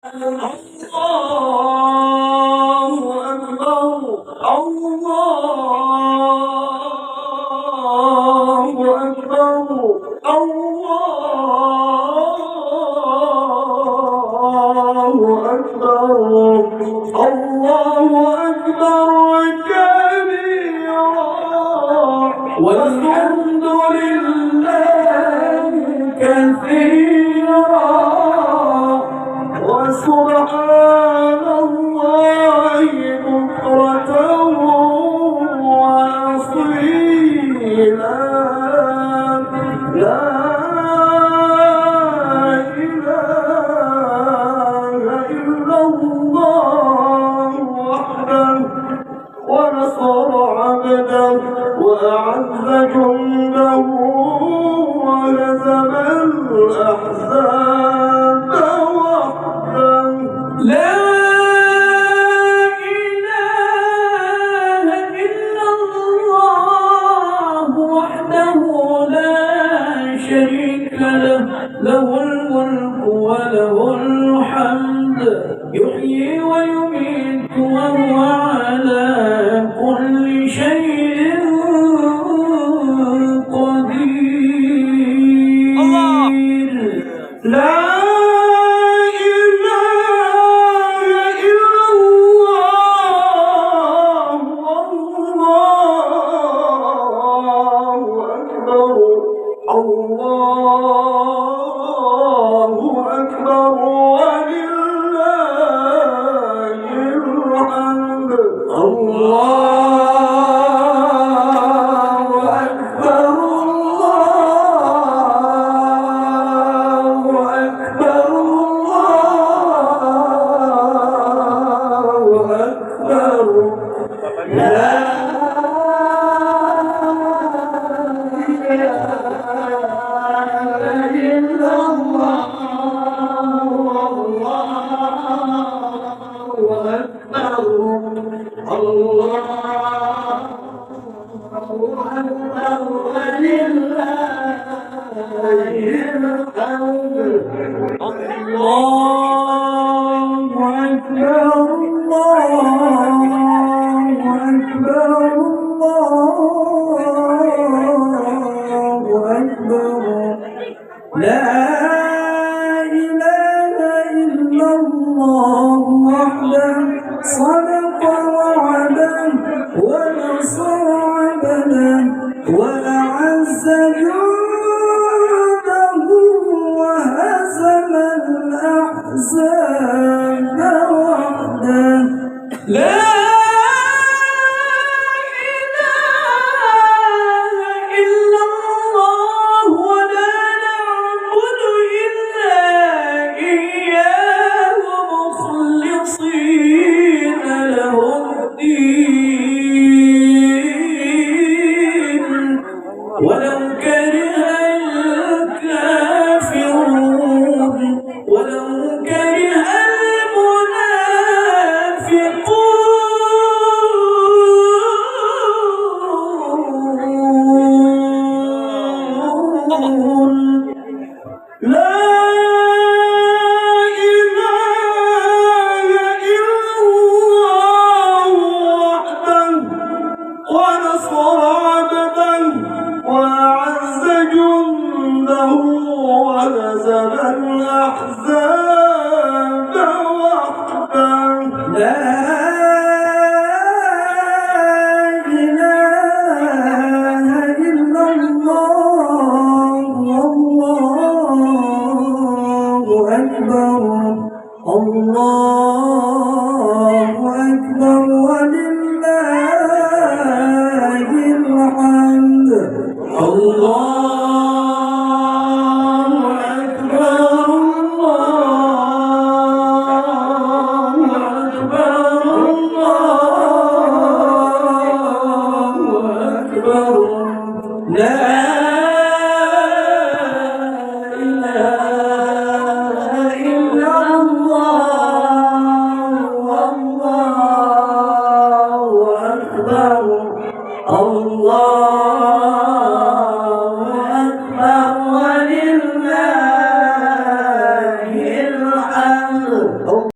الله أكبر الله أكبر الله أكبر الله أكبر كبيرا والحمد لله كثيرا وسبحان الله بكرة وأصيلا لا إله إلا الله وحده ونصر عبده وأعز جنده وهزم الأحزاب وحده لا إله إلا الله وحده لا شريك له له الملك وله الحمد يحيي ويميت وهو على كل شيء قدير لا الله أكبر ولله الحمد الله أكبر الله أكبر الله أكبر لا لا إله إلا الله وحده صدق وعده ونصر عبده وأعز جنده وهزم الأحزاب وحده لا ولو كره الكافرون ولو كره المنافقون لا إله إلا الله وحده ونصر عبده وأعز جنده وهزم الأحزاب وحده لا إله إلا الله والله أكبر الله